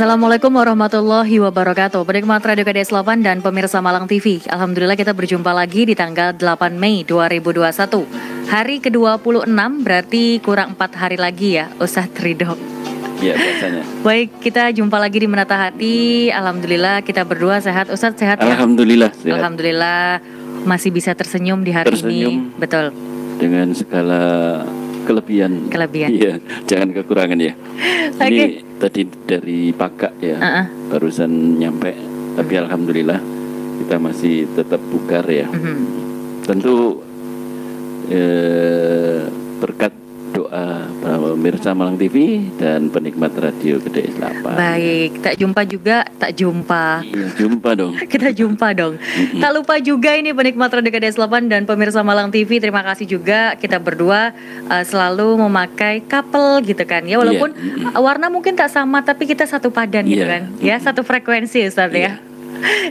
Assalamualaikum warahmatullahi wabarakatuh. Penikmat Radio KDS 8 dan pemirsa Malang TV. Alhamdulillah kita berjumpa lagi di tanggal 8 Mei 2021. Hari ke-26 berarti kurang 4 hari lagi ya Ustadz Ridho. Iya biasanya. Baik, kita jumpa lagi di Menata Hati. Alhamdulillah kita berdua sehat. Ustadz sehat ya? Alhamdulillah sehat. Alhamdulillah masih bisa tersenyum di hari ini. Betul. Dengan segala kelebihan. Iya, jangan kekurangan ya. Ini tadi dari Pakak ya, barusan nyampe. Tapi alhamdulillah kita masih tetap bugar ya. Tentu berkat doa para pemirsa Malang TV dan penikmat radio KDS 8. Baik, tak jumpa. Iya, jumpa dong. Kita jumpa dong. Tak lupa juga ini penikmat radio KDS 8 dan pemirsa Malang TV. Terima kasih juga kita berdua selalu memakai couple gitu kan ya. Walaupun warna mungkin tak sama tapi kita satu padan gitu kan. Ya, satu frekuensi Ustaz ya.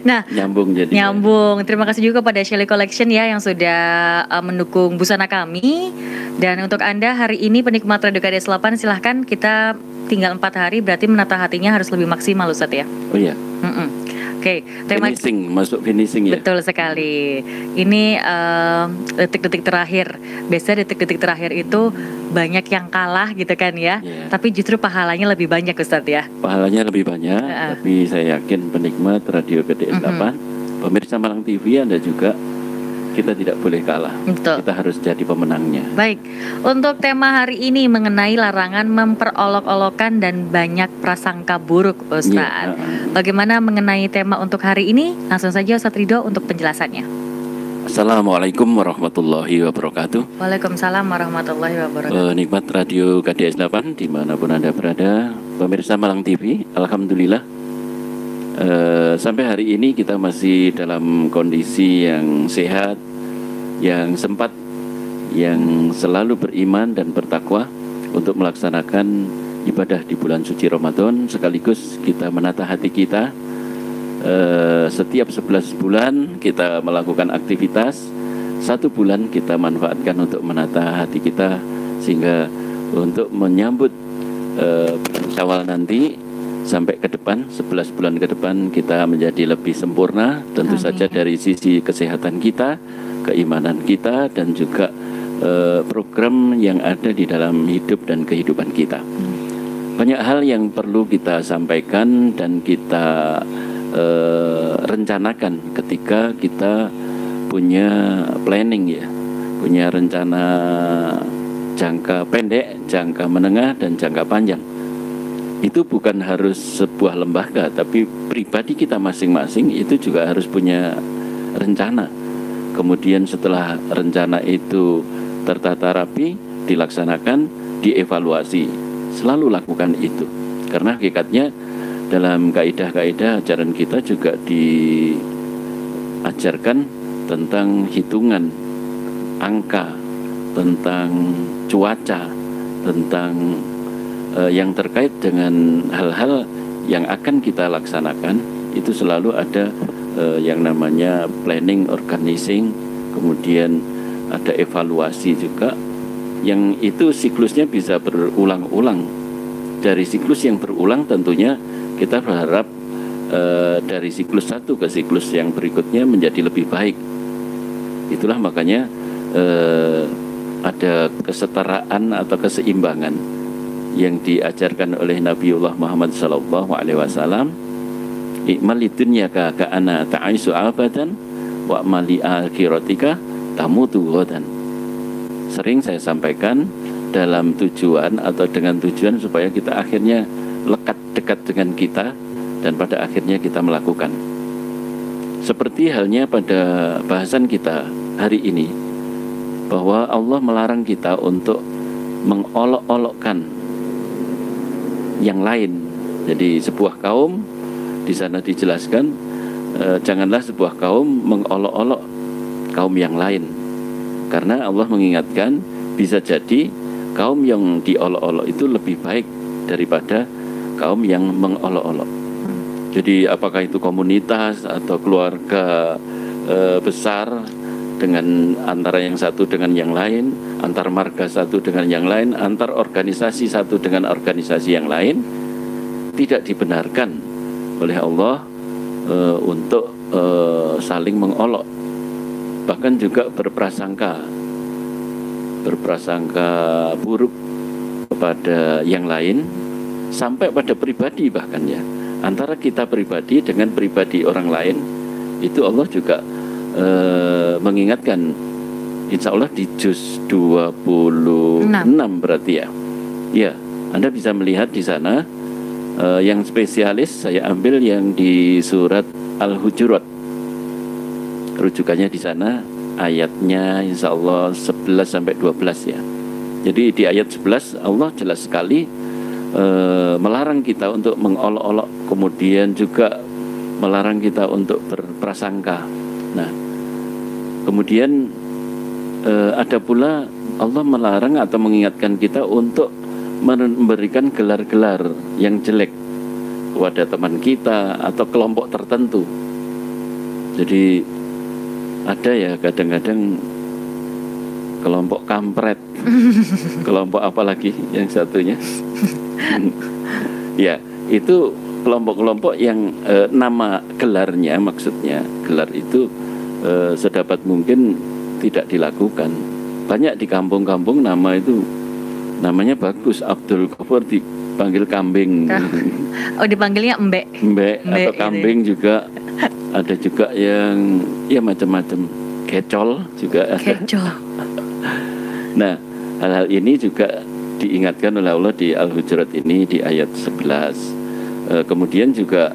Nah, nyambung. Terima kasih juga pada Shelly Collection ya yang sudah mendukung busana kami. Dan untuk Anda hari ini penikmat Radio KDS 8 silahkan, kita tinggal 4 hari berarti menata hatinya harus lebih maksimal Ustaz ya. Oh iya. Oke, masuk finishing ya. Betul sekali. Ini detik-detik terakhir. Biasanya detik-detik terakhir itu banyak yang kalah gitu kan ya. Tapi justru pahalanya lebih banyak Ustadz ya. Pahalanya lebih banyak. Tapi saya yakin penikmat Radio KDS 8, pemirsa Malang TV, Anda juga, kita tidak boleh kalah. Betul. Kita harus jadi pemenangnya. Baik, untuk tema hari ini mengenai larangan memperolok-olokan dan banyak prasangka buruk Ustaz. Bagaimana mengenai tema untuk hari ini? Langsung saja Ustaz Ridho untuk penjelasannya. Assalamualaikum warahmatullahi wabarakatuh. Waalaikumsalam warahmatullahi wabarakatuh. Nikmat Radio KDS 8 dimanapun Anda berada, pemirsa Malang TV, alhamdulillah sampai hari ini kita masih dalam kondisi yang sehat, yang sempat, yang selalu beriman dan bertakwa untuk melaksanakan ibadah di bulan suci Ramadan. Sekaligus kita menata hati kita. Setiap 11 bulan kita melakukan aktivitas, 1 bulan kita manfaatkan untuk menata hati kita, sehingga untuk menyambut bulan Syawal nanti sampai ke depan, 11 bulan ke depan kita menjadi lebih sempurna. Tentu saja dari sisi kesehatan kita, keimanan kita, dan juga program yang ada di dalam hidup dan kehidupan kita. Banyak hal yang perlu kita sampaikan dan kita rencanakan ketika kita punya planning ya, punya rencana jangka pendek, jangka menengah, dan jangka panjang. Itu bukan harus sebuah lembaga, tapi pribadi kita masing-masing itu juga harus punya rencana. Kemudian setelah rencana itu tertata rapi, dilaksanakan, dievaluasi. Selalu lakukan itu. Karena hakikatnya dalam kaidah-kaidah ajaran kita juga diajarkan tentang hitungan, angka, tentang cuaca, tentang yang terkait dengan hal-hal yang akan kita laksanakan. Itu selalu ada yang namanya planning, organizing, kemudian ada evaluasi juga, yang itu siklusnya bisa berulang-ulang. Dari siklus yang berulang tentunya kita berharap dari siklus satu ke siklus yang berikutnya menjadi lebih baik. Itulah makanya ada kesetaraan atau keseimbangan yang diajarkan oleh Nabiullah Muhammad SAW. Ikmal lidunya ka'ana ta'aisu abadan wa mali akhiratika tamutu ghadan. Sering saya sampaikan dalam tujuan atau dengan tujuan supaya kita akhirnya lekat dekat dengan kita dan pada akhirnya kita melakukan. Seperti halnya pada bahasan kita hari ini, bahwa Allah melarang kita untuk mengolok-olokkan yang lain. Jadi sebuah kaum, di sana dijelaskan janganlah sebuah kaum mengolok-olok kaum yang lain, karena Allah mengingatkan bisa jadi kaum yang diolok-olok itu lebih baik daripada kaum yang mengolok-olok. Jadi apakah itu komunitas atau keluarga besar dengan antara yang satu dengan yang lain, antar marga satu dengan yang lain, antar organisasi satu dengan organisasi yang lain, tidak dibenarkan oleh Allah untuk saling mengolok, bahkan juga berprasangka buruk kepada yang lain, sampai pada pribadi bahkan ya, antara kita pribadi dengan pribadi orang lain. Itu Allah juga mengingatkan, insya Allah di juz 26 berarti ya. Ya, Anda bisa melihat di sana. Yang spesialis saya ambil yang di surat Al-Hujurat. Rujukannya di sana ayatnya insya Allah 11 sampai 12 ya. Jadi di ayat 11 Allah jelas sekali melarang kita untuk mengolok-olok, kemudian juga melarang kita untuk berprasangka. Nah, kemudian ada pula Allah melarang atau mengingatkan kita untuk memberikan gelar-gelar yang jelek kepada teman kita atau kelompok tertentu. Jadi ada ya kadang-kadang kelompok kampret, kelompok apa lagi yang satunya? Ya, itu kelompok-kelompok yang nama gelarnya, maksudnya gelar itu sedapat mungkin tidak dilakukan. Banyak di kampung-kampung nama itu namanya bagus, Abdul Ghafur dipanggil kambing. Oh, dipanggilnya Mbek atau kambing gitu. Juga ada juga yang ya macam-macam, kecol juga ada. Kecol. Nah, hal-hal ini juga diingatkan oleh Allah di Al-Hujurat ini di ayat 11. Kemudian juga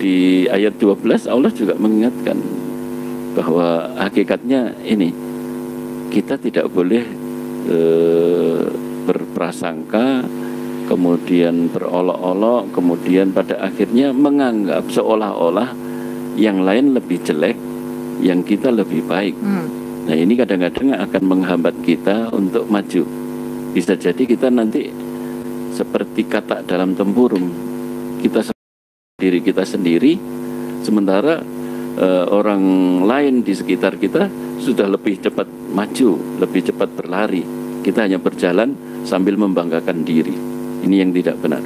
di ayat 12 Allah juga mengingatkan bahwa hakikatnya ini, kita tidak boleh berprasangka, kemudian berolok-olok, kemudian pada akhirnya menganggap seolah-olah yang lain lebih jelek, yang kita lebih baik. Nah, ini kadang-kadang akan menghambat kita untuk maju. Bisa jadi kita nanti seperti katak dalam tempurung, kita diri kita sendiri, sementara orang lain di sekitar kita sudah lebih cepat maju, lebih cepat berlari. Kita hanya berjalan sambil membanggakan diri. Ini yang tidak benar.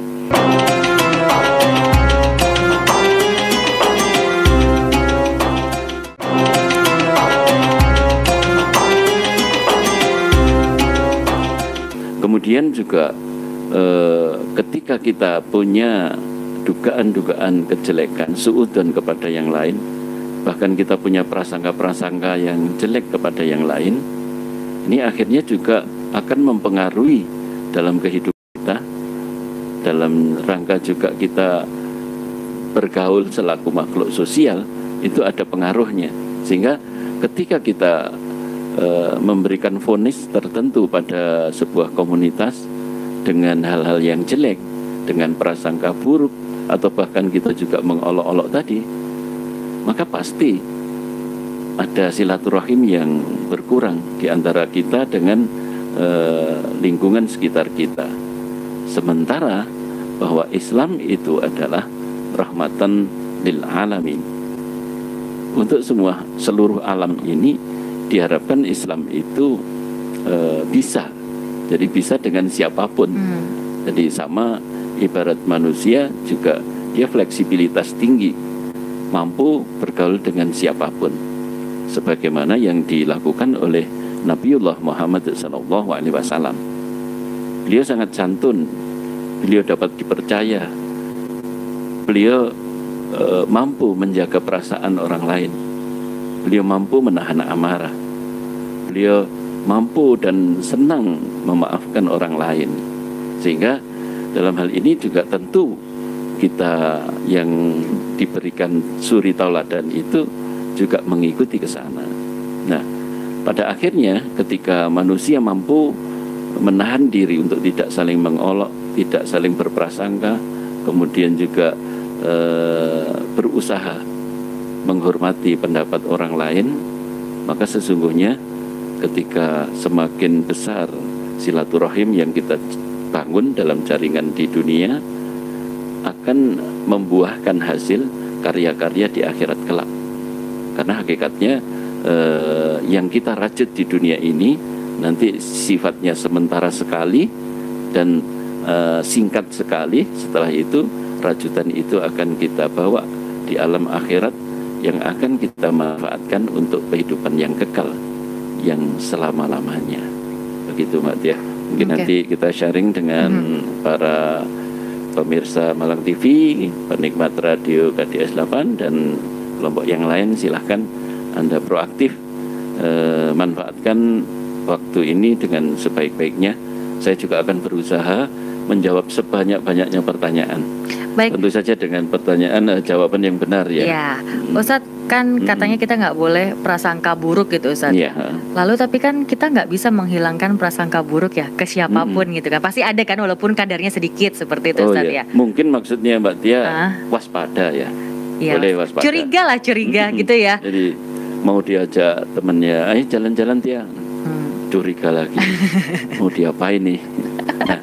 Kemudian juga ketika kita punya dugaan-dugaan kejelekan, suudzon kepada yang lain, bahkan kita punya prasangka-prasangka yang jelek kepada yang lain, ini akhirnya juga akan mempengaruhi dalam kehidupan kita, dalam rangka juga kita bergaul selaku makhluk sosial, itu ada pengaruhnya. Sehingga ketika kita memberikan vonis tertentu pada sebuah komunitas dengan hal-hal yang jelek, dengan prasangka buruk, atau bahkan kita juga mengolok-olok tadi, maka pasti ada silaturahim yang berkurang di antara kita dengan lingkungan sekitar kita. Sementara bahwa Islam itu adalah rahmatan lil alamin. Untuk seluruh alam ini diharapkan Islam itu bisa. Jadi bisa dengan siapapun. Jadi sama ibarat manusia juga, dia fleksibilitas tinggi, mampu bergaul dengan siapapun, sebagaimana yang dilakukan oleh Nabiullah Muhammad SAW. Beliau sangat santun, beliau dapat dipercaya, beliau mampu menjaga perasaan orang lain, beliau mampu menahan amarah, beliau mampu dan senang memaafkan orang lain. Sehingga dalam hal ini juga tentu kita yang diberikan suri tauladan itu juga mengikuti ke sana. Nah, pada akhirnya ketika manusia mampu menahan diri untuk tidak saling mengolok, tidak saling berprasangka, kemudian juga berusaha menghormati pendapat orang lain, maka sesungguhnya ketika semakin besar silaturahim yang kita bangun dalam jaringan di dunia, akan membuahkan hasil karya-karya di akhirat kelak. Karena hakikatnya yang kita rajut di dunia ini nanti sifatnya sementara sekali, dan singkat sekali. Setelah itu rajutan itu akan kita bawa di alam akhirat yang akan kita manfaatkan untuk kehidupan yang kekal, yang selama-lamanya. Begitu Mbak Tia. Mungkin nanti kita sharing dengan para pemirsa Malang TV, penikmat radio KDS 8 dan kelompok yang lain. Silahkan Anda proaktif manfaatkan waktu ini dengan sebaik-baiknya. Saya juga akan berusaha menjawab sebanyak-banyaknya pertanyaan. Baik. Tentu saja dengan pertanyaan jawaban yang benar ya. Ya, Ustadz kan katanya kita nggak boleh prasangka buruk gitu Ustadz. Ya. Lalu tapi kan kita nggak bisa menghilangkan prasangka buruk ya ke siapapun gitu kan. Pasti ada kan walaupun kadarnya sedikit seperti itu Ustadz ya. Mungkin maksudnya Mbak Tia waspada ya. Boleh waspada. Curiga gitu ya. Jadi mau diajak temennya, ayo jalan-jalan Tia. Curiga lagi. Mau diapain nih? Nah,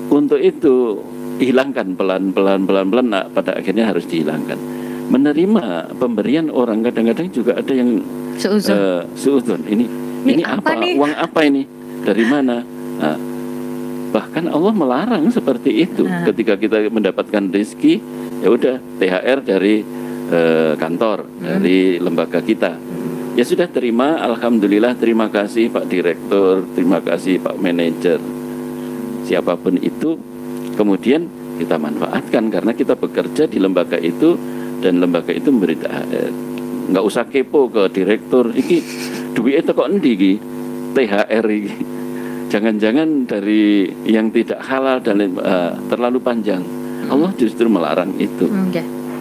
untuk itu hilangkan pelan-pelan, nah, pada akhirnya harus dihilangkan. Menerima pemberian orang kadang-kadang juga ada yang seuzon. Ini apa? Nih? Uang apa ini? Dari mana? Nah, bahkan Allah melarang seperti itu. Ketika kita mendapatkan rezeki, ya udah THR dari kantor, dari lembaga kita. Ya sudah terima, alhamdulillah, terima kasih Pak Direktur, terima kasih Pak Manajer, siapapun itu. Kemudian kita manfaatkan karena kita bekerja di lembaga itu dan lembaga itu memberi THR. Nggak usah kepo ke direktur, iki duitnya kok endi iki THR iki. Jangan-jangan dari yang tidak halal dan terlalu panjang. Allah justru melarang itu.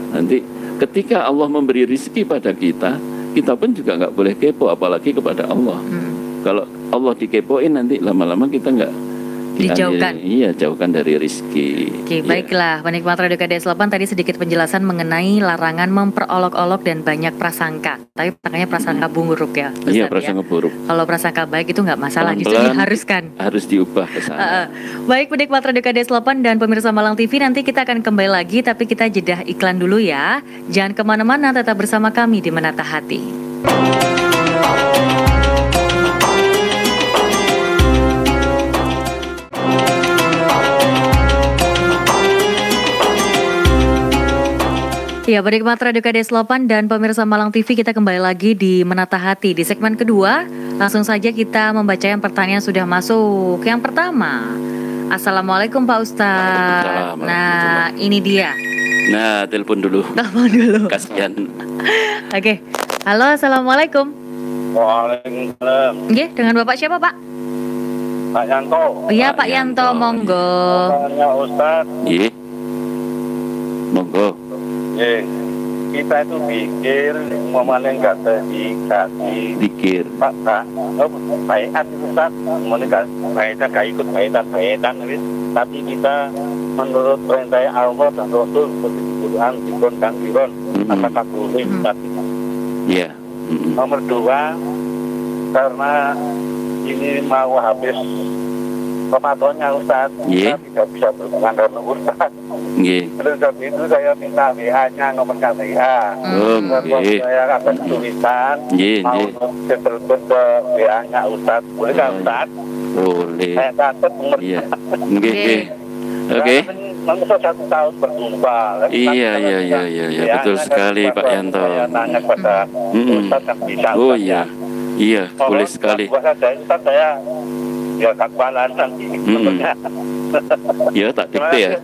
Nanti ketika Allah memberi rezeki pada kita pun juga nggak boleh kepo, apalagi kepada Allah. Kalau Allah dikepoin nanti lama-lama kita nggak dijauhkan. Iya, jauhkan dari rezeki. Oke, baiklah. Penikmat Radio KDS 8 tadi sedikit penjelasan mengenai larangan memperolok-olok dan banyak prasangka. Tapi makanya prasangka buruk ya. Iya, prasangka buruk. Kalau prasangka baik itu nggak masalah, justru diharuskan. Harus diubah ke sana. Baik, penikmat Radio KDS 8 dan pemirsa Malang TV, nanti kita akan kembali lagi, tapi kita jeda iklan dulu ya. Jangan kemana-mana, tetap bersama kami di Menata Hati. Ya, penikmat Radio KDS 8 dan pemirsa Malang TV, kita kembali lagi di Menata Hati. Di segmen kedua, langsung saja kita membaca yang pertanyaan sudah masuk. Yang pertama, Assalamualaikum Pak Ustadz. Nah, ini dia. Nah, telepon dulu. Kasihan. Oke. Halo, Assalamualaikum. Waalaikumsalam. Oke, dengan Bapak siapa Pak? Pak Yanto. Oh iya, Pak Yanto, monggo. Tanya Ustadz. Iya. Monggo. Kita itu pikir umpamanya nggak dikasih pikir baiat itu Ustaz, umpamanya nggak ikut baitan, tapi kita menurut perintah Allah dan Rasul seperti Quran dikon dan diron, apakah boleh Ustaz? Iya. Nomor 2, karena ini mau habis Ramadannya Ustaz, kita tidak bisa berhubungan dengan Ustaz. Terus dari itu saya minta WA-nya, nomornya WA. Saya akan tulisan, mau telepon ke WA-nya Ustaz. Boleh nggak Ustaz? Boleh. Saya catat nomor. Oke. Maksud 1 tahun berjumpa. Iya, betul sekali Pak Yanto. Saya tanya kepada Ustaz yang bisa. Oh iya, boleh sekali. Ustaz saya ya kakbalan nanti. Ya, tak dikte ya.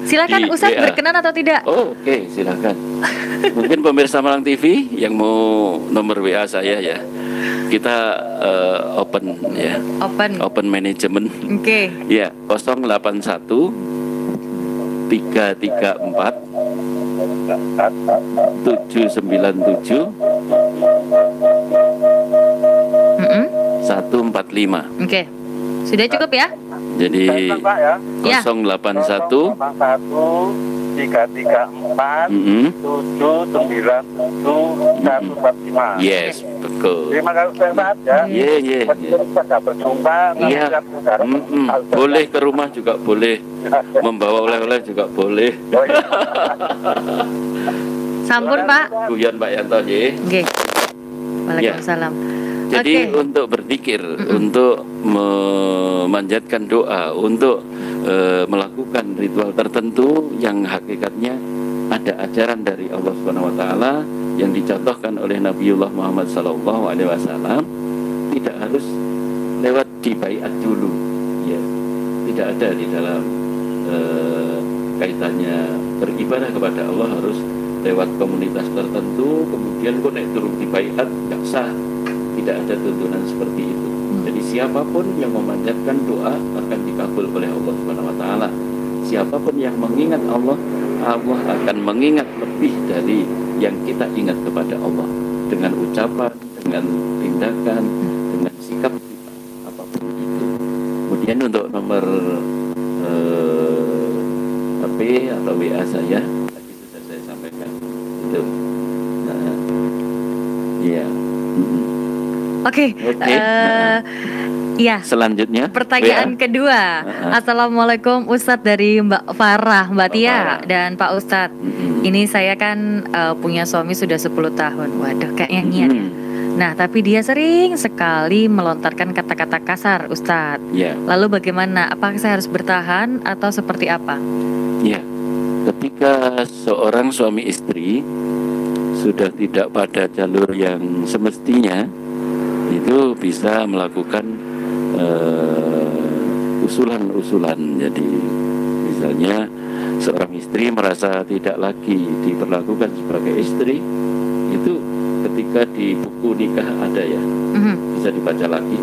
Silakan Ustadz berkenan atau tidak? Oke, silakan. Mungkin pemirsa Malang TV yang mau nomor WA saya ya. Kita open ya. Open manajemen. Oke. Ya, 081 334 797 145. Oke. Sudah cukup ya? Jadi 081 334 797 145. Yes, betul. Terima kasih Ustaz ya. Iya. Kita berjumpa. Iya. Boleh ke rumah juga boleh. Membawa oleh-oleh juga boleh. Sampun Pak. Guyon Pak Yanto nggih. Nggih. Waalaikumsalam. Jadi untuk berzikir, untuk memanjatkan doa, untuk melakukan ritual tertentu yang hakikatnya ada ajaran dari Allah Subhanahu wa taala yang dicontohkan oleh Nabiullah Muhammad SAW, tidak harus lewat dibaiat dulu, ya. Tidak ada di dalam kaitannya beribadah kepada Allah harus lewat komunitas tertentu, kemudian kok naik turun dibaiat nggak sah. Tidak ada tuntunan seperti itu. Jadi siapapun yang memanjatkan doa akan dikabul oleh Allah Subhanahu wa taala. Siapapun yang mengingat Allah, Allah akan mengingat lebih dari yang kita ingat kepada Allah, dengan ucapan, dengan tindakan, dengan sikap kita, apapun itu. Kemudian untuk nomor HP atau WA saya tadi sudah saya sampaikan itu. Nah, ya. Oke. Ya. Selanjutnya pertanyaan kedua. Assalamualaikum Ustadz, dari Mbak Farah, Mbak Tia dan Pak Ustadz. Ini saya kan punya suami sudah 10 tahun. Waduh, kayaknya nyian ya. Nah, tapi dia sering sekali melontarkan kata-kata kasar, Ustadz. Lalu bagaimana? Apakah saya harus bertahan atau seperti apa? Ya, ketika seorang suami istri sudah tidak pada jalur yang semestinya, itu bisa melakukan usulan-usulan. Jadi misalnya seorang istri merasa tidak lagi diperlakukan sebagai istri, itu ketika di buku nikah ada ya, bisa dibaca lagi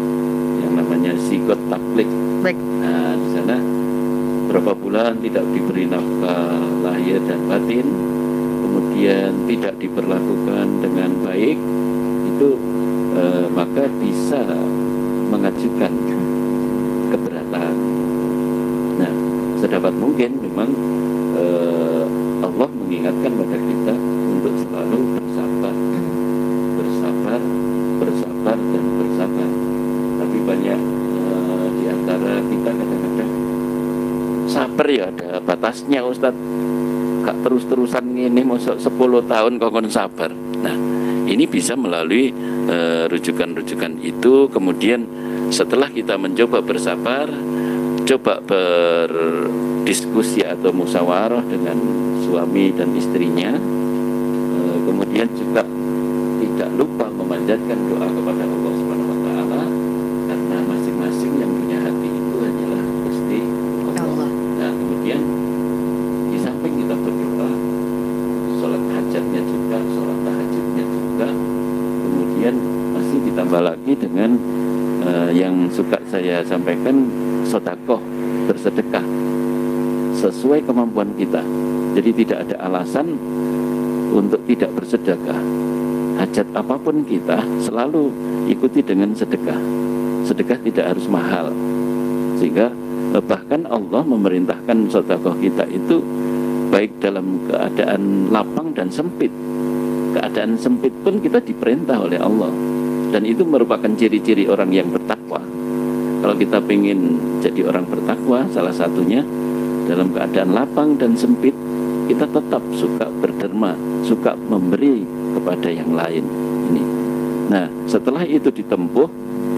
yang namanya sikot taklik. Nah, di sana berapa bulan tidak diberi nafkah lahir dan batin, kemudian tidak diperlakukan dengan baik, itu maka bisa mengajukan keberatan. Nah, sedapat mungkin memang Allah mengingatkan pada kita untuk selalu bersabar, dan bersabar. Tapi banyak di antara kita kadang-kadang sabar ya ada batasnya, Ustadz. Gak terus-terusan ini masuk 10 tahun kok sabar. Nah, ini bisa melalui rujukan-rujukan itu. Kemudian setelah kita mencoba bersabar, coba berdiskusi atau musyawarah dengan suami dan istrinya, kemudian juga tidak lupa memanjatkan doa kepada Allah Subhanahu wa taala, karena masing-masing yang punya hati itu hanyalah Gusti Allah. Nah, kemudian di samping kita berdoa, sholat hajatnya juga, sholat tahajudnya juga, kemudian masih ditambah lagi dengan yang suka saya sampaikan, sedekah, bersedekah sesuai kemampuan kita. Jadi tidak ada alasan untuk tidak bersedekah. Hajat apapun kita selalu ikuti dengan sedekah. Sedekah tidak harus mahal, sehingga bahkan Allah memerintahkan sedekah kita itu baik dalam keadaan lapang dan sempit. Keadaan sempit pun kita diperintah oleh Allah, dan itu merupakan ciri-ciri orang yang bertakwa. Kalau kita ingin jadi orang bertakwa, salah satunya dalam keadaan lapang dan sempit, kita tetap suka berderma, suka memberi kepada yang lain. Ini. Nah, setelah itu ditempuh,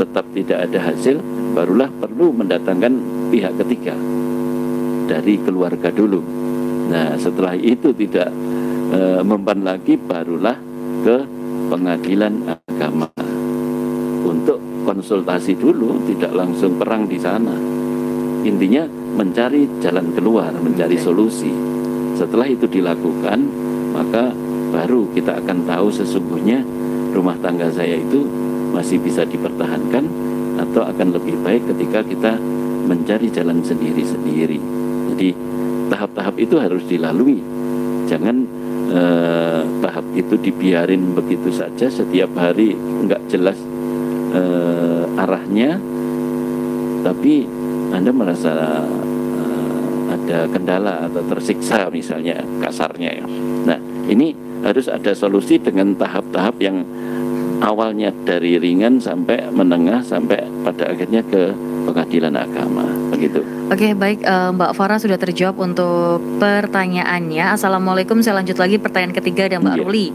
tetap tidak ada hasil, barulah perlu mendatangkan pihak ketiga dari keluarga dulu. Nah, setelah itu tidak mempan lagi, barulah ke pengadilan agama untuk konsultasi dulu, tidak langsung perang di sana. Intinya mencari jalan keluar, mencari solusi. Setelah itu dilakukan, maka baru kita akan tahu sesungguhnya rumah tangga saya itu masih bisa dipertahankan atau akan lebih baik ketika kita mencari jalan sendiri-sendiri. Jadi tahap-tahap itu harus dilalui. Jangan tahap itu dibiarin begitu saja, setiap hari nggak jelas arahnya, tapi Anda merasa ada kendala atau tersiksa misalnya, kasarnya ya. Nah, ini harus ada solusi dengan tahap-tahap yang awalnya dari ringan sampai menengah sampai pada akhirnya ke pengadilan agama, begitu. Oke, baik, Mbak Farah sudah terjawab untuk pertanyaannya. Assalamualaikum, saya lanjut lagi pertanyaan ketiga dan Mbak Ruli.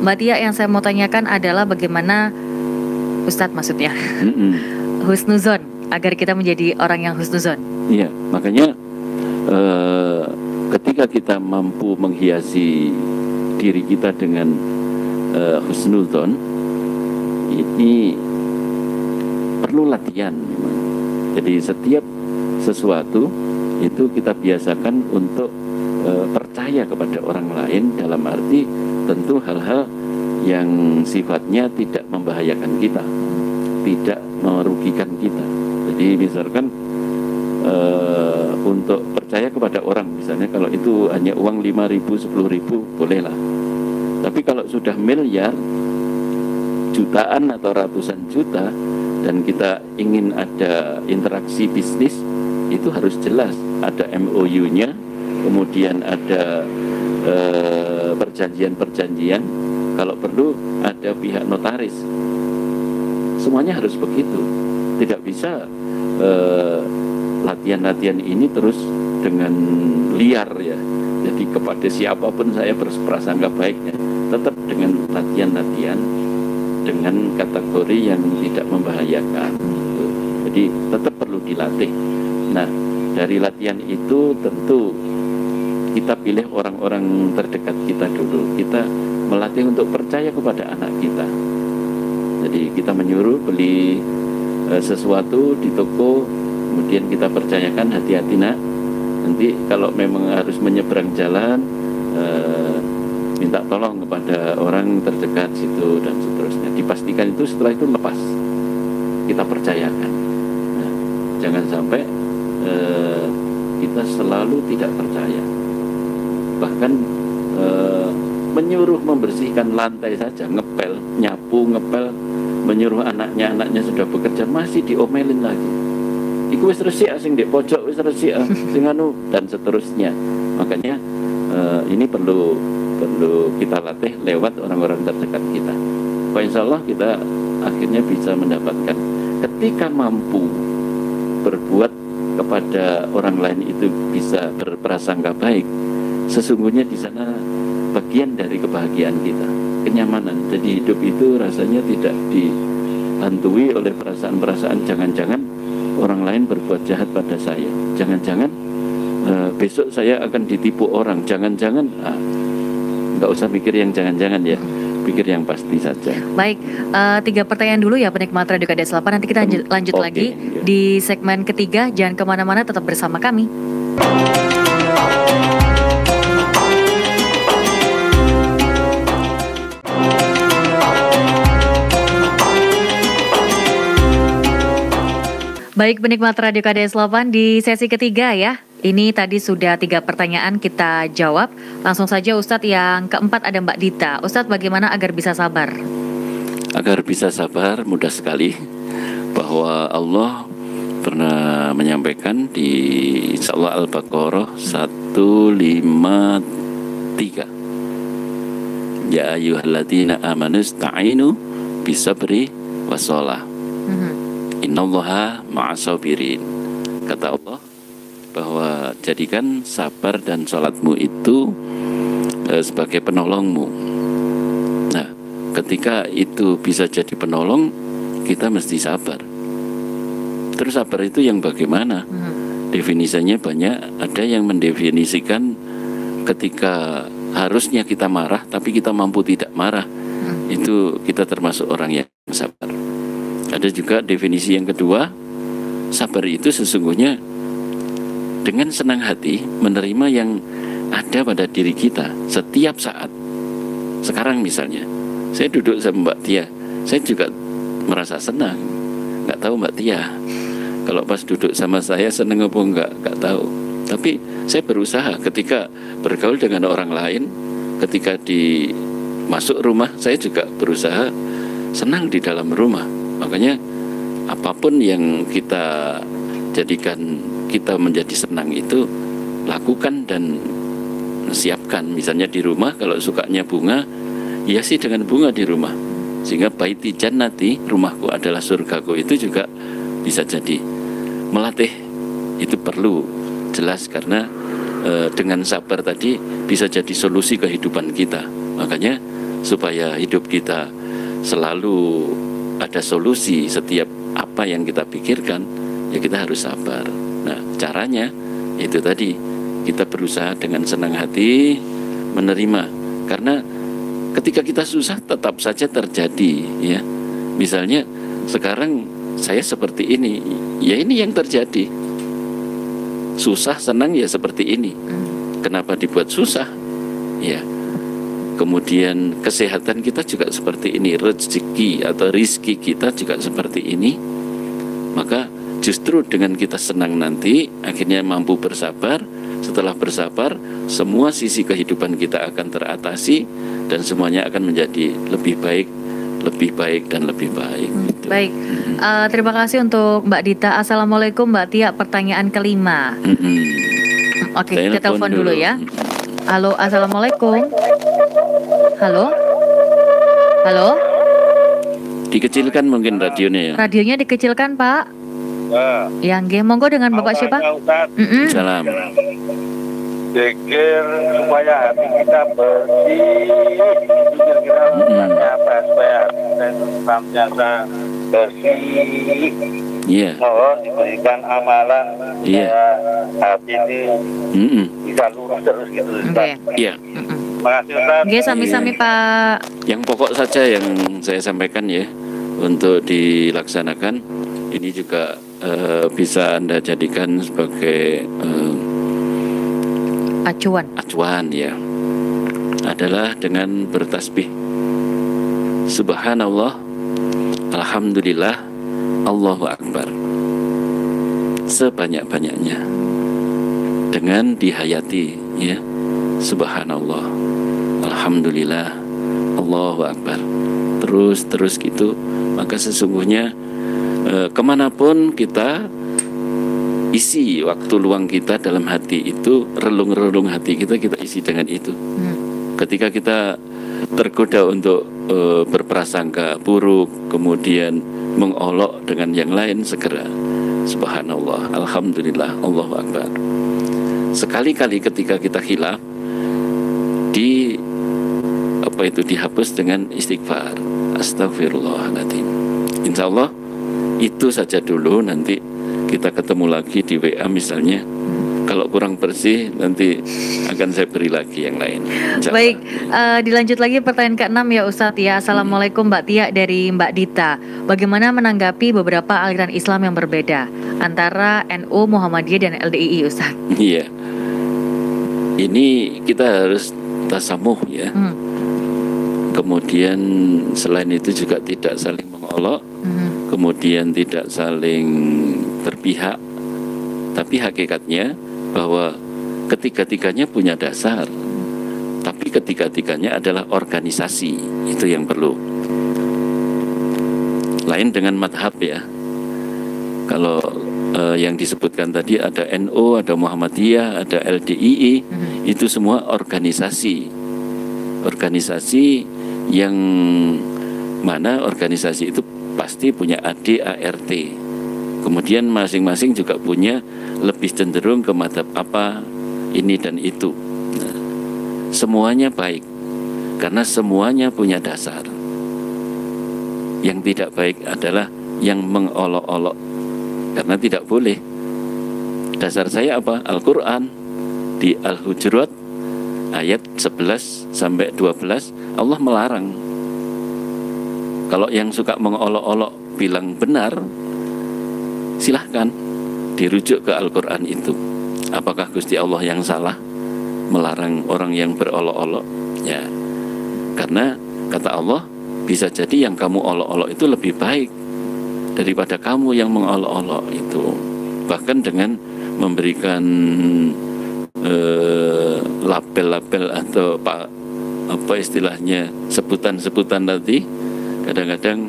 Mbak Tia, yang saya mau tanyakan adalah bagaimana Ustadz maksudnya husnuzon, agar kita menjadi orang yang husnuzon. Iya, makanya ketika kita mampu menghiasi diri kita dengan husnudzon, ini perlu latihan memang. Jadi setiap sesuatu itu kita biasakan untuk percaya kepada orang lain, dalam arti tentu hal-hal yang sifatnya tidak membahayakan kita, tidak merugikan kita. Jadi misalkan untuk percaya kepada orang, misalnya kalau itu hanya uang 5.000, 10.000, bolehlah. Tapi kalau sudah miliar, jutaan atau ratusan juta, dan kita ingin ada interaksi bisnis, itu harus jelas ada MOU-nya, kemudian ada perjanjian-perjanjian, kalau perlu ada pihak notaris. Semuanya harus begitu. Tidak bisa latihan-latihan ini terus dengan liar ya. Jadi kepada siapapun saya berprasangka baiknya, tetap dengan latihan-latihan dengan kategori yang tidak membahayakan. Jadi tetap perlu dilatih. Nah, dari latihan itu tentu kita pilih orang-orang terdekat kita dulu. Kita melatih untuk percaya kepada anak kita. Jadi kita menyuruh beli sesuatu di toko, kemudian kita percayakan, hati-hati nak, nanti kalau memang harus menyeberang jalan, minta tolong kepada orang terdekat situ dan seterusnya. Dipastikan itu, setelah itu lepas, kita percayakan. Nah, jangan sampai kita selalu tidak percaya, bahkan menyuruh membersihkan lantai saja, ngepel, nyapu, ngepel, menyuruh anaknya sudah bekerja, masih diomelin lagi. Iku wis resik sing ndek pojok, wis resik sing anu, dan seterusnya. Makanya ini perlu kita latih lewat orang-orang terdekat kita. Insya Allah kita akhirnya bisa mendapatkan, ketika mampu berbuat kepada orang lain itu bisa berprasangka baik, sesungguhnya di sana bagian dari kebahagiaan kita, kenyamanan. Jadi hidup itu rasanya tidak dihantui oleh perasaan-perasaan jangan-jangan orang lain berbuat jahat pada saya, jangan-jangan besok saya akan ditipu orang, jangan-jangan. Nggak usah mikir yang jangan-jangan ya, pikir yang pasti saja. Baik, 3 pertanyaan dulu ya penikmat Radio KDS 8. Nanti kita lanjut lagi di segmen ketiga. Jangan kemana-mana, tetap bersama kami. Baik penikmat Radio KDS 8, di sesi ketiga ya. Ini tadi sudah 3 pertanyaan kita jawab. Langsung saja Ustadz, yang keempat ada Mbak Dita. Ustadz, bagaimana agar bisa sabar? Agar bisa sabar mudah sekali, bahwa Allah pernah menyampaikan di Insyaallah Al-Baqarah 153. Ya ayyuhalladzina amanu ista'inu bisabri wassalah. Innallaha ma'as-sabirin. Kata Allah bahwa jadikan sabar dan sholatmu itu sebagai penolongmu. Nah, ketika itu bisa jadi penolong, kita mesti sabar. Terus sabar itu yang bagaimana? Definisinya banyak. Ada yang mendefinisikan ketika harusnya kita marah, tapi kita mampu tidak marah, itu kita termasuk orang yang sabar. Ada juga definisi yang kedua, sabar itu sesungguhnya dengan senang hati menerima yang ada pada diri kita setiap saat. Sekarang misalnya, saya duduk sama Mbak Tia, saya juga merasa senang. Nggak tahu Mbak Tia, kalau pas duduk sama saya senang apa nggak tahu. Tapi saya berusaha ketika bergaul dengan orang lain, ketika di masuk rumah, saya juga berusaha senang di dalam rumah. Makanya apapun yang kita jadikan kita menjadi senang itu, lakukan dan siapkan. Misalnya di rumah, kalau sukanya bunga, hiasi dengan bunga di rumah, sehingga baiti jannati, rumahku adalah surgaku, itu juga bisa jadi. Melatih itu perlu, jelas, karena dengan sabar tadi bisa jadi solusi kehidupan kita. Makanya supaya hidup kita selalu ada solusi setiap apa yang kita pikirkan, ya kita harus sabar. Nah, caranya itu tadi, kita berusaha dengan senang hati menerima, karena ketika kita susah tetap saja terjadi ya. Misalnya sekarang saya seperti ini, ya ini yang terjadi. Susah senang ya seperti ini. Kenapa dibuat susah? Ya. Kemudian kesehatan kita juga seperti ini, rezeki atau rizki kita juga seperti ini. Maka justru dengan kita senang nanti akhirnya mampu bersabar. Setelah bersabar, semua sisi kehidupan kita akan teratasi dan semuanya akan menjadi lebih baik dan lebih baik. Gitu. Baik, terima kasih untuk Mbak Dita. Assalamualaikum Mbak Tia, pertanyaan kelima. Oke, kita telepon dulu ya. Halo, assalamualaikum. Halo. Dikecilkan mungkin radionya ya. Radionya dikecilkan Pak. Yang nggih, monggo dengan Bapak siapa? Salam. Zikir supaya hati kita bersih, kira-kira apa supaya hati kita senantiasa bersih. Iya. Mohon diberikan amalan supaya hati ini bisa lurus terus gitu. Iya. Terima kasih Ustaz. Nggih, sami-sami Pak. Yang pokok saja yang saya sampaikan ya untuk dilaksanakan ini juga bisa Anda jadikan sebagai acuan ya, adalah dengan bertasbih subhanallah, alhamdulillah, Allahu akbar sebanyak-banyaknya, dengan dihayati ya, subhanallah, alhamdulillah, Allahu akbar, terus gitu. Maka sesungguhnya kemanapun kita isi waktu luang kita dalam hati itu, relung-relung hati kita isi dengan itu. Ketika kita tergoda untuk berprasangka buruk, kemudian mengolok dengan yang lain, segera subhanallah, alhamdulillah, Allahu akbar. Sekali-kali ketika kita khilaf, dihapus dengan istighfar, astagfirullahaladzim. Insya Allah itu saja dulu. Nanti kita ketemu lagi di WA misalnya. Kalau kurang bersih nanti akan saya beri lagi yang lain. Baik, dilanjut lagi pertanyaan ke-6 ya Ustadz ya. Assalamualaikum Mbak Tia dari Mbak Dita. Bagaimana menanggapi beberapa aliran Islam yang berbeda antara NU, Muhammadiyah dan LDII Ustadz? Iya, ini kita harus tasamuh ya. Kemudian selain itu juga tidak saling mengolok, kemudian tidak saling berpihak. Tapi hakikatnya bahwa ketiga-tiganya punya dasar, tapi ketiga-tiganya adalah organisasi. Itu yang perlu. Lain dengan madhab ya. Kalau yang disebutkan tadi ada NU, ada Muhammadiyah, ada LDII, itu semua organisasi. Organisasi yang mana organisasi itu pasti punya AD/ART. Kemudian masing-masing juga punya lebih cenderung ke madhab apa, ini dan itu. Nah, semuanya baik karena semuanya punya dasar. Yang tidak baik adalah yang mengolok-olok, karena tidak boleh. Dasar saya apa? Al-Quran. Di Al-Hujurat ayat 11 sampai 12 Allah melarang. Kalau yang suka mengolok-olok bilang benar, silahkan dirujuk ke Al-Quran itu. Apakah Gusti Allah yang salah melarang orang yang berolok-olok? Ya, karena kata Allah, bisa jadi yang kamu olok-olok itu lebih baik daripada kamu yang mengolok-olok itu. Bahkan dengan memberikan label-label atau apa istilahnya, sebutan-sebutan tadi kadang-kadang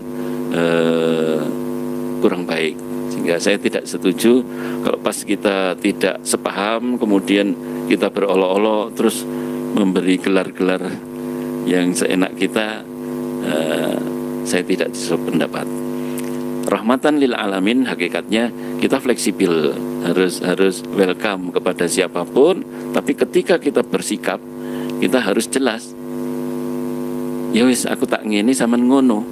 kurang baik. Sehingga saya tidak setuju kalau pas kita tidak sepaham kemudian kita berolok-olok terus memberi gelar-gelar yang seenak kita. Saya tidak sependapat. Rahmatan lil alamin, hakikatnya kita fleksibel, harus welcome kepada siapapun, tapi ketika kita bersikap kita harus jelas. Ya wis, aku tak ngene sampean ngono.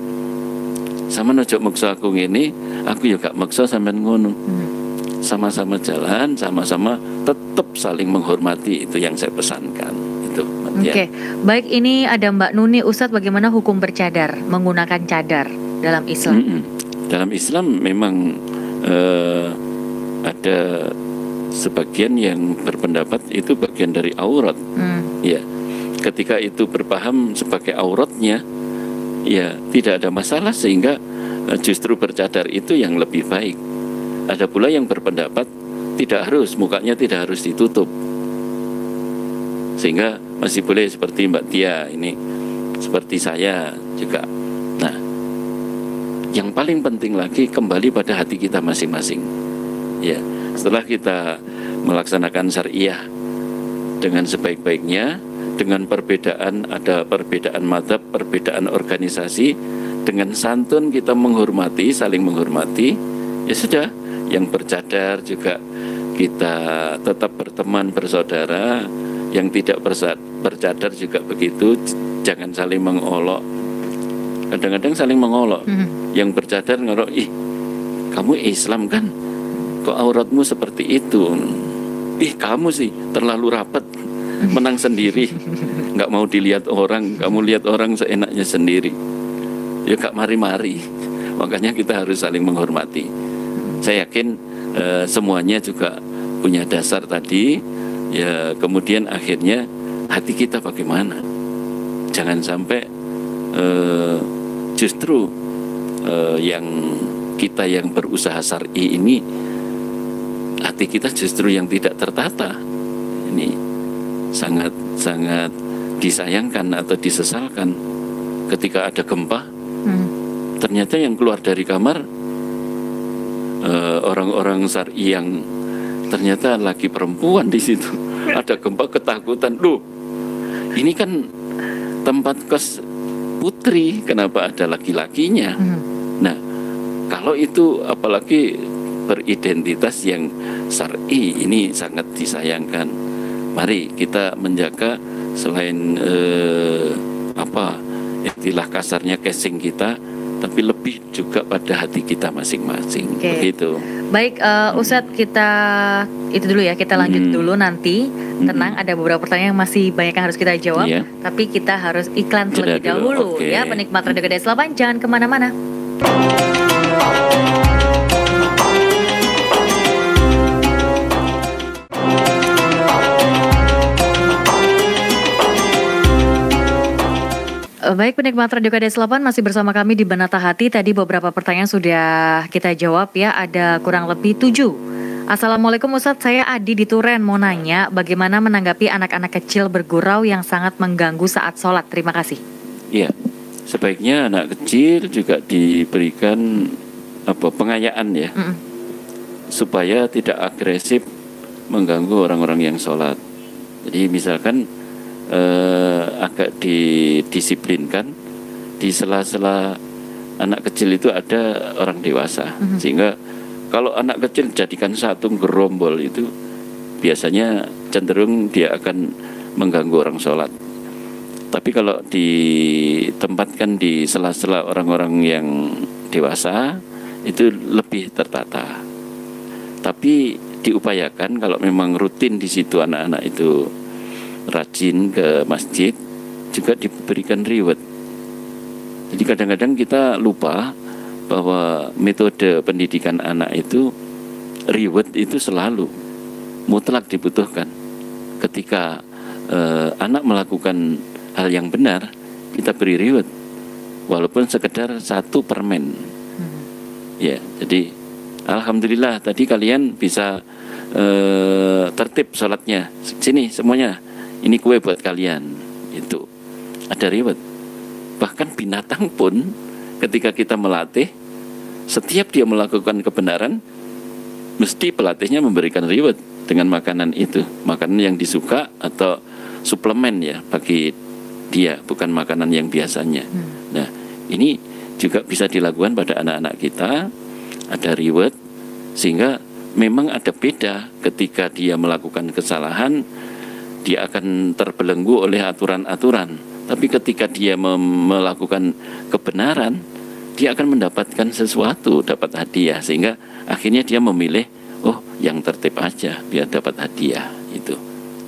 Sampean ojo maksa aku ngene, aku ya gak maksa sampean ngono. Sama-sama jalan, sama-sama tetap saling menghormati, itu yang saya pesankan. Itu. Oke, baik, ini ada Mbak Nuni. Ustadz, bagaimana hukum bercadar, menggunakan cadar dalam Islam? Dalam Islam memang ada sebagian yang berpendapat itu bagian dari aurat. Ya, ketika itu berpaham sebagai auratnya, ya tidak ada masalah, sehingga justru bercadar itu yang lebih baik. Ada pula yang berpendapat tidak harus, mukanya tidak harus ditutup, sehingga masih boleh seperti Mbak Tia ini, seperti saya juga. Nah, yang paling penting lagi kembali pada hati kita masing-masing. Ya, setelah kita melaksanakan syariah dengan sebaik-baiknya, dengan perbedaan, ada perbedaan madzhab, perbedaan organisasi, dengan santun kita menghormati, saling menghormati, ya sudah. Yang bercadar juga kita tetap berteman, bersaudara. Yang tidak bercadar juga begitu, jangan saling mengolok. Kadang-kadang saling mengolok. Yang bercadar ngolok, ih kamu Islam kan, kok auratmu seperti itu? Ih kamu sih terlalu rapat, menang sendiri, nggak mau dilihat orang, kamu lihat orang seenaknya sendiri. Ya gak mari-mari. Makanya kita harus saling menghormati. Saya yakin semuanya juga punya dasar tadi. Ya kemudian akhirnya hati kita bagaimana? Jangan sampai justru yang kita yang berusaha syar'i ini, hati kita justru yang tidak tertata. Ini sangat disayangkan atau disesalkan. Ketika ada gempa, ternyata yang keluar dari kamar orang-orang syar'i yang ternyata lagi perempuan di situ. Ada gempa, ketakutan. Loh, ini kan tempat kos putri, kenapa ada laki-lakinya? Nah, kalau itu apalagi beridentitas yang syar'i, ini sangat disayangkan. Mari kita menjaga selain istilah kasarnya casing kita, tapi lebih juga pada hati kita masing-masing. Begitu. Baik, Ustadz, kita itu dulu ya, kita lanjut dulu nanti. Tenang, ada beberapa pertanyaan yang masih banyak yang harus kita jawab, tapi kita harus iklan terlebih dahulu. Ya, penikmat Radio Gadai 8, jangan kemana-mana. Baik, penikmat Radio Gadai 8, masih bersama kami di Benata Hati. Tadi beberapa pertanyaan sudah kita jawab ya, ada kurang lebih 7. Assalamualaikum Ustadz, saya Adi di Turen, mau nanya bagaimana menanggapi anak-anak kecil bergurau yang sangat mengganggu saat sholat. Terima kasih. Iya, sebaiknya anak kecil juga diberikan pengayaan ya, supaya tidak agresif mengganggu orang-orang yang sholat. Jadi misalkan agak didisiplinkan, di sela-sela anak kecil itu ada orang dewasa, sehingga kalau anak kecil jadikan satu gerombol itu biasanya cenderung dia akan mengganggu orang sholat. Tapi kalau ditempatkan di sela-sela orang-orang yang dewasa itu lebih tertata. Tapi diupayakan kalau memang rutin di situ anak-anak itu rajin ke masjid, juga diberikan reward. Jadi kadang-kadang kita lupa bahwa metode pendidikan anak itu, reward itu selalu mutlak dibutuhkan. Ketika anak melakukan hal yang benar, kita beri reward, walaupun sekedar 1 permen. Ya, jadi alhamdulillah tadi kalian bisa tertib sholatnya. Sini semuanya, ini kue buat kalian. Itu ada reward. Bahkan binatang pun ketika kita melatih, setiap dia melakukan kebenaran, mesti pelatihnya memberikan reward dengan makanan itu, makanan yang disuka atau suplemen ya bagi dia, bukan makanan yang biasanya. Nah, ini juga bisa dilakukan pada anak-anak kita, ada reward, sehingga memang ada beda ketika dia melakukan kesalahan, dia akan terbelenggu oleh aturan-aturan. Tapi ketika dia melakukan kebenaran, dia akan mendapatkan sesuatu, dapat hadiah, sehingga akhirnya dia memilih oh yang tertib aja biar dapat hadiah. Itu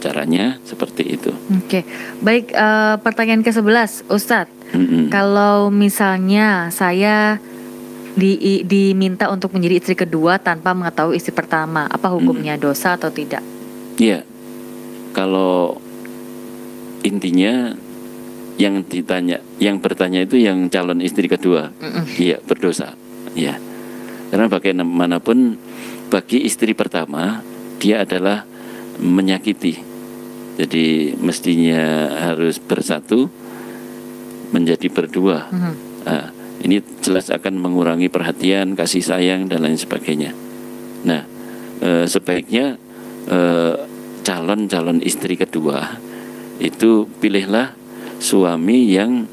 caranya seperti itu. Oke, baik. Pertanyaan ke-11, Ustadz. Kalau misalnya saya diminta untuk menjadi istri kedua tanpa mengetahui istri pertama, apa hukumnya, dosa atau tidak? Iya, kalau intinya yang bertanya itu yang calon istri kedua, iya berdosa. Iya, karena bagaimanapun bagi istri pertama dia adalah menyakiti. Jadi mestinya harus bersatu menjadi berdua. Nah, ini jelas akan mengurangi perhatian, kasih sayang dan lain sebagainya. Nah, sebaiknya calon istri kedua itu pilihlah suami yang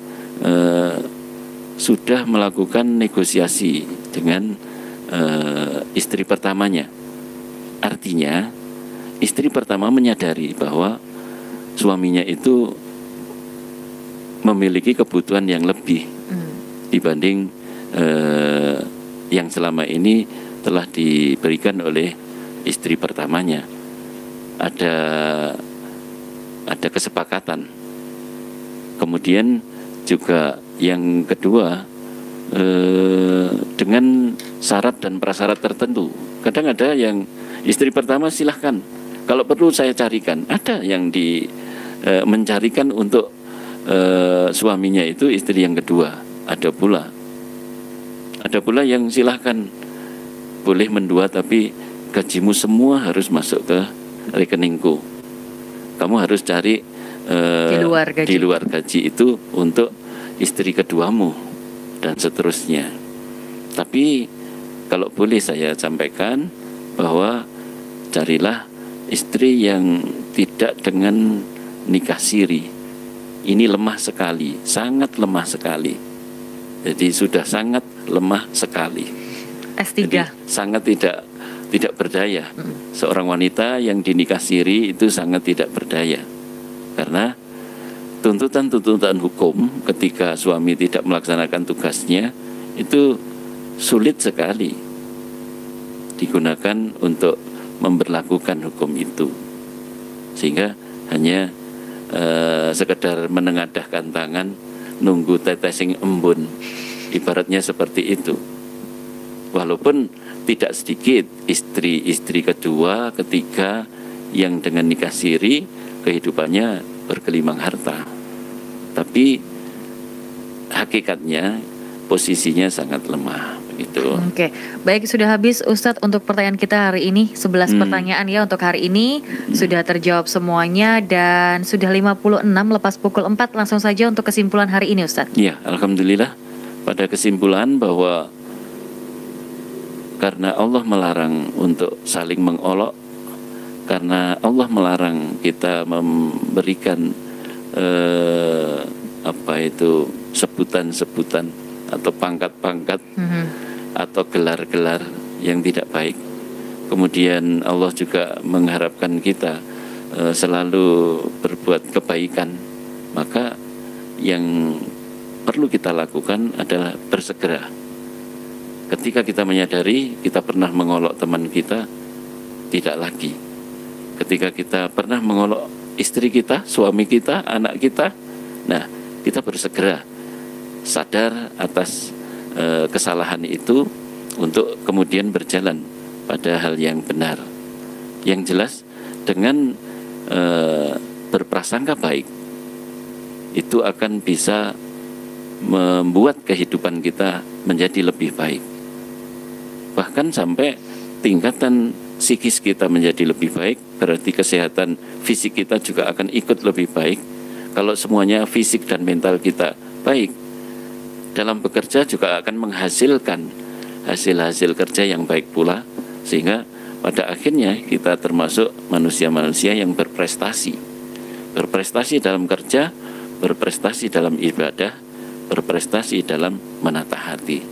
sudah melakukan negosiasi dengan istri pertamanya. Artinya istri pertama menyadari bahwa suaminya itu memiliki kebutuhan yang lebih dibanding yang selama ini telah diberikan oleh istri pertamanya. Ada kesepakatan. Kemudian juga yang kedua dengan syarat dan prasyarat tertentu. Kadang ada yang istri pertama silahkan, kalau perlu saya carikan. Ada yang mencarikan untuk suaminya itu istri yang kedua. Ada pula yang silahkan, boleh mendua tapi gajimu semua harus masuk ke rekeningku. Kamu harus cari di luar gaji itu untuk istri keduamu dan seterusnya. Tapi kalau boleh saya sampaikan bahwa carilah istri yang tidak dengan nikah siri. Ini lemah sekali, sangat lemah sekali. Jadi sudah sangat lemah sekali. S3. Jadi sangat tidak berdaya. Seorang wanita yang dinikah siri itu sangat tidak berdaya. Karena tuntutan-tuntutan hukum ketika suami tidak melaksanakan tugasnya itu sulit sekali digunakan untuk memberlakukan hukum itu. Sehingga hanya sekedar menengadahkan tangan nunggu tetesing embun, ibaratnya seperti itu. Walaupun tidak sedikit istri kedua, ketiga yang dengan nikah siri kehidupannya bergelimang harta, tapi hakikatnya posisinya sangat lemah. Begitu. Oke, baik, sudah habis Ustadz untuk pertanyaan kita hari ini. 11 pertanyaan ya untuk hari ini. Sudah terjawab semuanya dan sudah 56 lepas pukul 4. Langsung saja untuk kesimpulan hari ini Ustadz. Iya, alhamdulillah. Pada kesimpulan bahwa karena Allah melarang untuk saling mengolok, karena Allah melarang kita memberikan sebutan-sebutan atau pangkat-pangkat atau gelar-gelar yang tidak baik. Kemudian Allah juga mengharapkan kita selalu berbuat kebaikan. Maka yang perlu kita lakukan adalah bersegera. Ketika kita menyadari kita pernah mengolok teman kita, tidak lagi. Ketika kita pernah mengolok istri kita, suami kita, anak kita, nah kita bersegera sadar atas kesalahan itu untuk kemudian berjalan pada hal yang benar. Yang jelas dengan berprasangka baik itu akan bisa membuat kehidupan kita menjadi lebih baik. Bahkan sampai tingkatan psikis kita menjadi lebih baik, berarti kesehatan fisik kita juga akan ikut lebih baik. Kalau semuanya fisik dan mental kita baik, dalam bekerja juga akan menghasilkan hasil-hasil kerja yang baik pula, sehingga pada akhirnya kita termasuk manusia-manusia yang berprestasi. Berprestasi dalam kerja, berprestasi dalam ibadah, berprestasi dalam menata hati.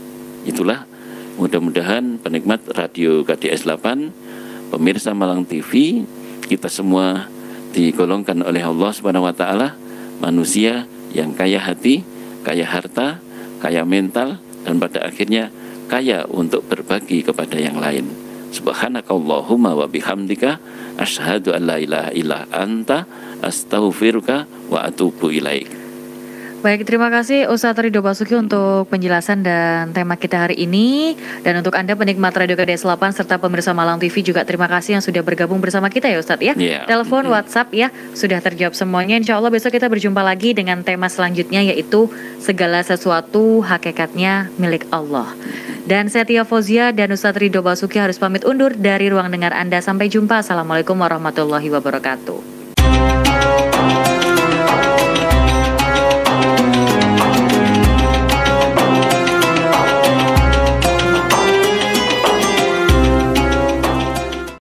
Itulah mudah-mudahan penikmat Radio KDS 8, pemirsa Malang TV, kita semua digolongkan oleh Allah Subhanahu wa taala manusia yang kaya hati, kaya harta, kaya mental, dan pada akhirnya kaya untuk berbagi kepada yang lain. Subhanakallahumma wa bihamdika asyhadu an la ilaha illa anta astaghfiruka wa atubu ilaik. Baik, terima kasih Ustadz Ridho Basuki untuk penjelasan dan tema kita hari ini. Dan untuk Anda penikmat Radio KDS 8 serta pemirsa Malang TV juga terima kasih yang sudah bergabung bersama kita ya Ustadz ya. Telepon, WhatsApp ya, sudah terjawab semuanya. Insya Allah besok kita berjumpa lagi dengan tema selanjutnya, yaitu segala sesuatu hakikatnya milik Allah. Dan saya Tia Fauzia dan Ustadz Ridho Basuki harus pamit undur dari ruang dengar Anda. Sampai jumpa. Assalamualaikum warahmatullahi wabarakatuh.